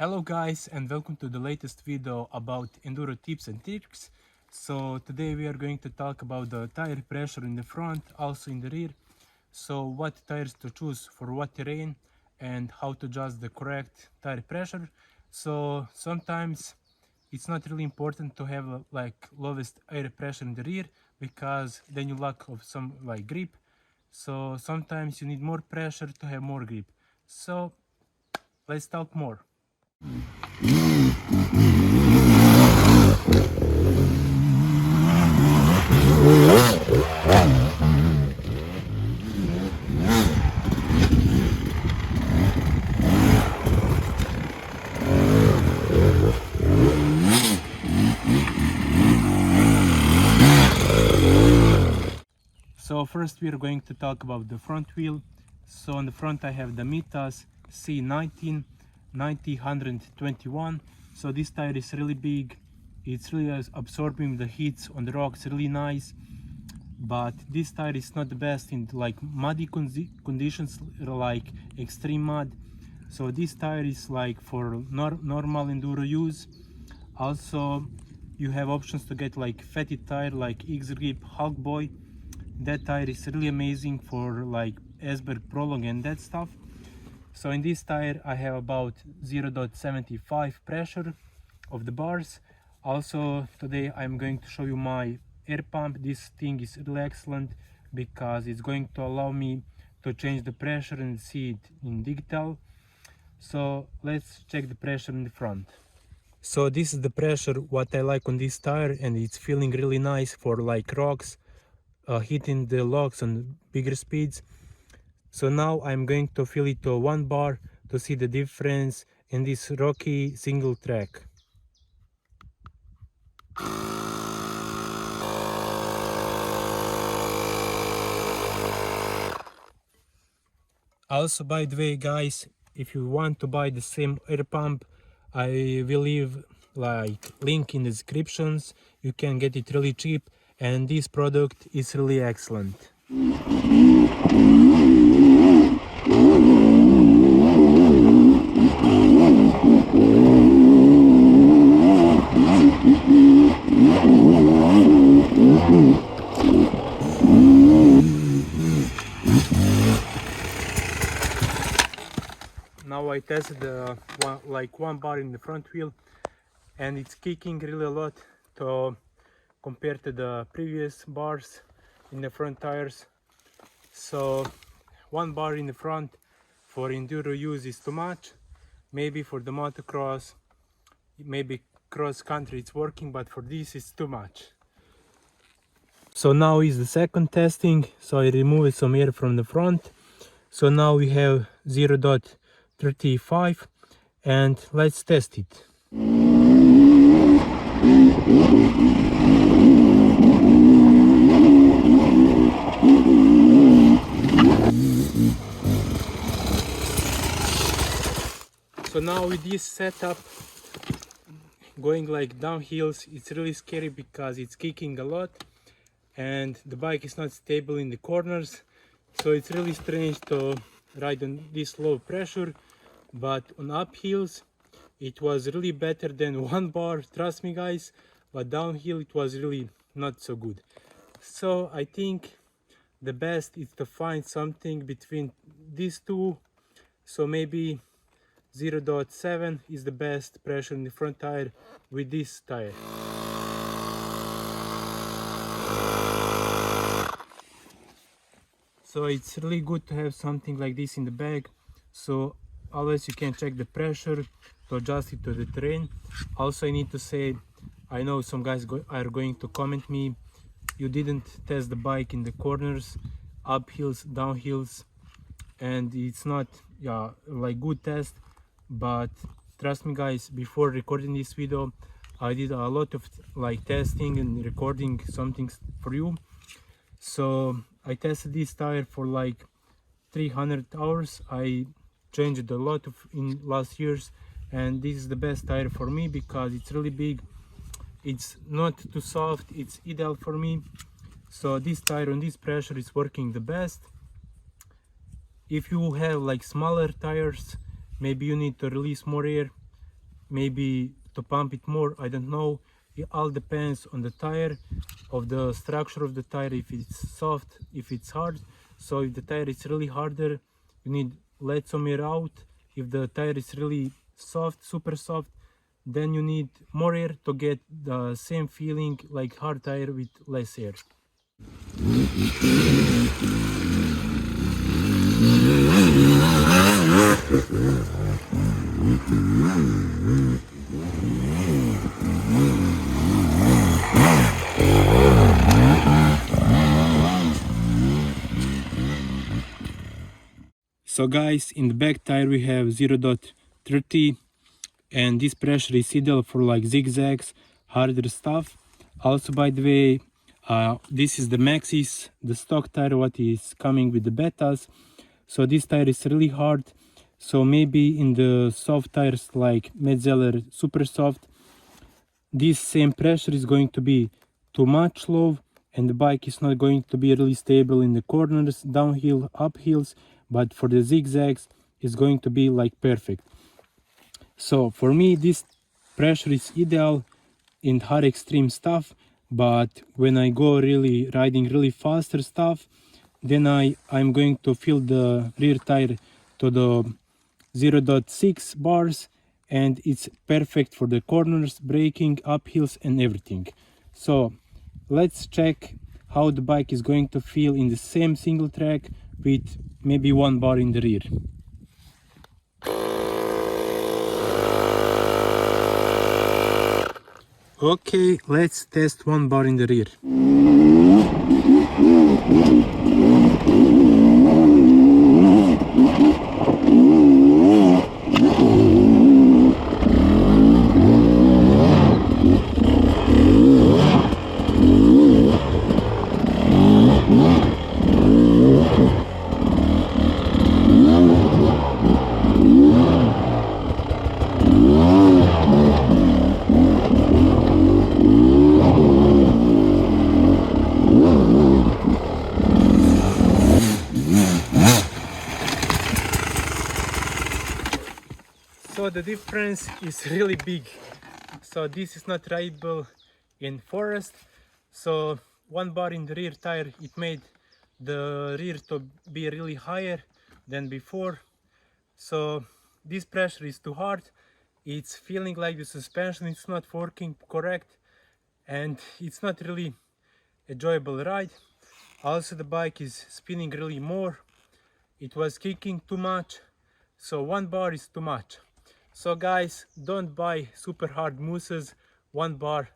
Hello guys, and welcome to the latest video about enduro tips and tricks. So today we are going to talk about the tire pressure in the front, also in the rear. So what tires to choose for what terrain and how to adjust the correct tire pressure. So sometimes it's not really important to have like lowest air pressure in the rear, because then you lack of some like grip. So sometimes you need more pressure to have more grip. So let's talk more. So first we are going to talk about the front wheel. So on the front I have the Mitas C19 90-121. So this tire is really big. It's really absorbing the heats on the rocks really nice. But this tire is not the best in like muddy conditions, like extreme mud. So this tire is like for normal enduro use. Also you have options to get like fatty tire like X-Grip Hulk Boy. That tire is really amazing for like iceberg prolong and that stuff. So in this tire I have about 0.75 pressure of the bars. Also today I'm going to show you my air pump. This thing is really excellent because it's going to allow me to change the pressure and see it in digital. So let's check the pressure in the front. So this is the pressure what I like on this tire, and it's feeling really nice for like rocks, hitting the logs on bigger speeds. So now I'm going to fill it to 1 bar to see the difference in this rocky single track. Also, by the way guys, if you want to buy the same air pump, I will leave like link in the descriptions. You can get it really cheap, and this product is really excellent. Now I tested like 1 bar in the front wheel, and it's kicking really a lot to compare to the previous bars in the front tires. So 1 bar in the front for enduro use is too much. Maybe for the motocross, maybe cross country it's working, but for this it's too much. So now is the second testing. So I removed some air from the front. So now we have 0.35, and let's test it. So now with this setup, going like downhills, it's really scary because it's kicking a lot and the bike is not stable in the corners. So it's really strange to ride on this low pressure, but on uphills it was really better than 1 bar, trust me guys, but downhill it was really not so good. So I think the best is to find something between these two. So maybe 0.7 is the best pressure in the front tire with this tire. So it's really good to have something like this in the bag, so always you can check the pressure to adjust it to the terrain. Also I need to say, I know some guys are going to comment me, you didn't test the bike in the corners, uphills, downhills, and it's not like good test. But trust me guys, before recording this video I did a lot of like testing and recording something for you. So I tested this tire for like 300 hours. I changed a lot in last years, and this is the best tire for me because it's really big, it's not too soft, it's ideal for me. So this tire on this pressure is working the best. If you have like smaller tires, maybe you need to release more air, maybe to pump it more, I don't know. It all depends on the tire, of the structure of the tire, if it's soft, if it's hard. So if the tire is really harder, you need let some air out. If the tire is really soft, super soft, then you need more air to get the same feeling like hard tire with less air. So guys, in the back tire we have 0.30, and this pressure is ideal for like zigzags, harder stuff. Also, by the way, this is the Maxis, the stock tire what is coming with the betas. So this tire is really hard. So maybe in the soft tires like Metzeler super soft, this same pressure is going to be too much low, and the bike is not going to be really stable in the corners, downhill, uphills, but for the zigzags it's going to be like perfect. So for me this pressure is ideal in hard extreme stuff, but when I go really riding really faster stuff, then I'm going to fill the rear tire to the 0.6 bars, and it's perfect for the corners, braking, uphills and everything. So let's check how the bike is going to feel in the same single track with maybe 1 bar in the rear. Okay, let's test 1 bar in the rear. So the difference is really big. So this is not rideable in forest. So 1 bar in the rear tire, it made the rear to be really higher than before. So this pressure is too hard. It's feeling like the suspension is not working correct, and it's not really enjoyable ride. Also the bike is spinning really more. It was kicking too much. So 1 bar is too much. So guys, don't buy super hard mousses. 1 bar,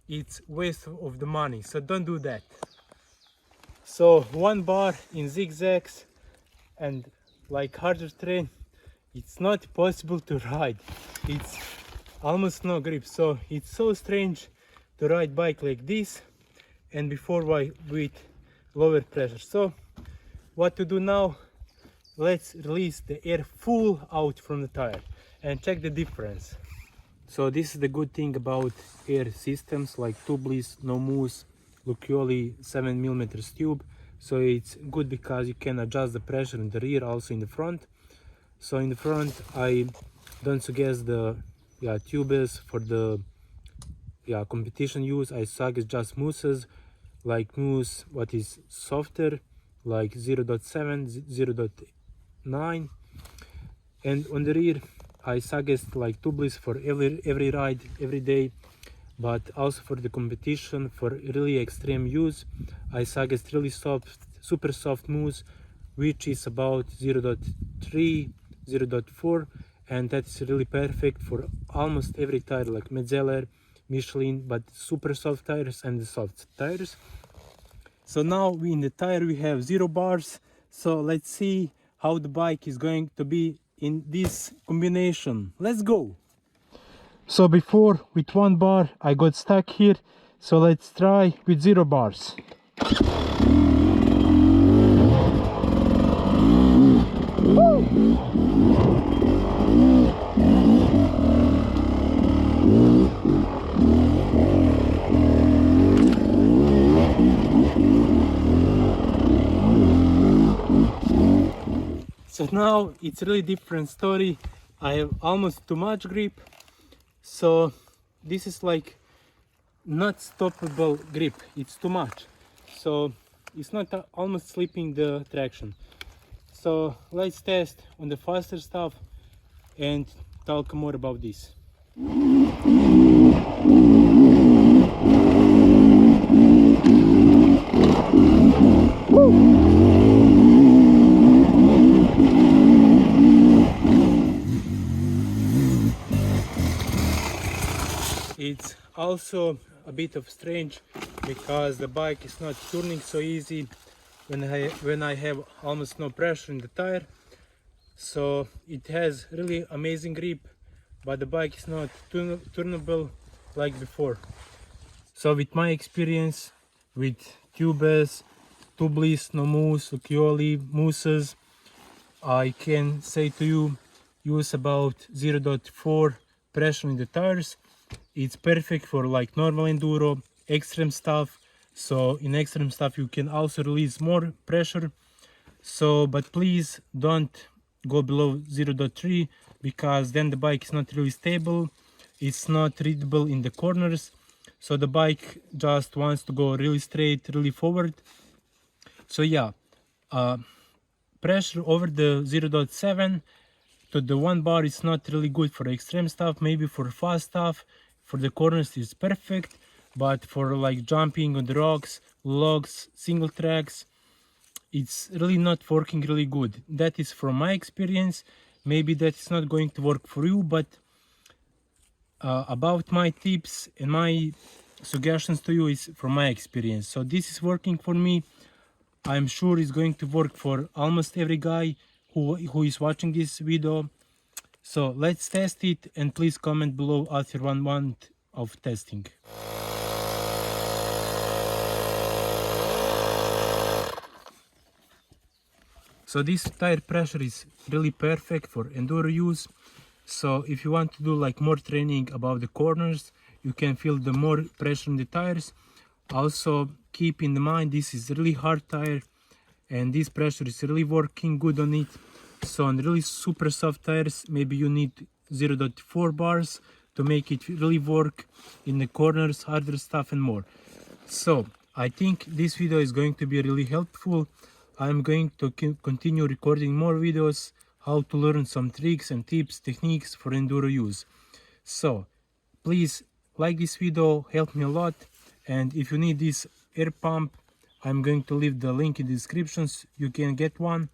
it's waste of the money, so don't do that. So 1 bar in zigzags and like harder terrain, it's not possible to ride. It's almost no grip, so it's so strange to ride bike like this and before with lower pressure. So what to do now? Let's release the air full out from the tire and check the difference. So this is the good thing about air systems like Tubeless, no mousse, Lucioli 7mm tube. So it's good because you can adjust the pressure in the rear, also in the front. So in the front I don't suggest the tubeless for the competition use. I suggest just mousses, like mousse what is softer, like 0.7, 0.9, and on the rear I suggest like tubeless for every ride, every day, but also for the competition, for really extreme use, I suggest really soft, super soft mousse, which is about 0.3, 0.4, and that's really perfect for almost every tire, like Metzeler, Michelin, but super soft tires and the soft tires. So now in the tire we have 0 bars. So let's see how the bike is going to be in this combination. Let's go. So before with 1 bar I got stuck here, so let's try with 0 bars. So now it's really different story. I have almost too much grip, So this is like not stoppable grip, it's too much, so it's not almost slipping the traction. So let's test on the faster stuff and talk more about this. It's also a bit of strange because the bike is not turning so easy when I have almost no pressure in the tire. So it has really amazing grip, but the bike is not turnable like before. So with my experience with Tubeless, no mousse, mousses, I can say to you, use about 0.4 pressure in the tires. It's perfect for like normal enduro, extreme stuff. So in extreme stuff you can also release more pressure. So but please don't go below 0.3 because then the bike is not really stable. It's not readable in the corners. So the bike just wants to go really straight, really forward. So yeah, pressure over the 0.7 to the 1 bar is not really good for extreme stuff. Maybe for fast stuff, for the corners is perfect, but for like jumping on the rocks, logs, single tracks, it's really not working really good. That is from my experience. Maybe that is not going to work for you, but about my tips and my suggestions to you is from my experience. So this is working for me. I'm sure it's going to work for almost every guy who is watching this video. So let's test it, and please comment below after 1 month of testing. So this tire pressure is really perfect for enduro use. So if you want to do like more training above the corners, you can feel the more pressure in the tires. Also keep in mind this is really hard tire and this pressure is really working good on it. So on really super soft tires, maybe you need 0.4 bars to make it really work in the corners, harder stuff and more. So I think this video is going to be really helpful. I'm going to continue recording more videos, how to learn some tricks and tips, techniques for enduro use. So please like this video, help me a lot. And if you need this air pump, I'm going to leave the link in the descriptions. You can get one.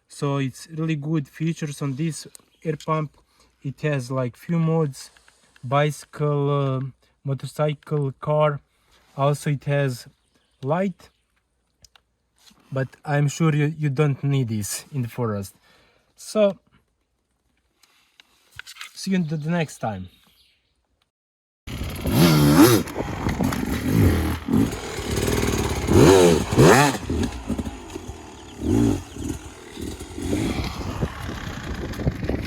So it's really good features on this air pump. It has like few modes: bicycle, motorcycle, car. Also it has light, but I'm sure you don't need this in the forest. So see you the next time.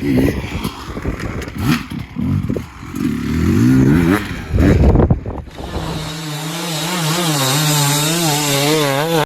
Yeah.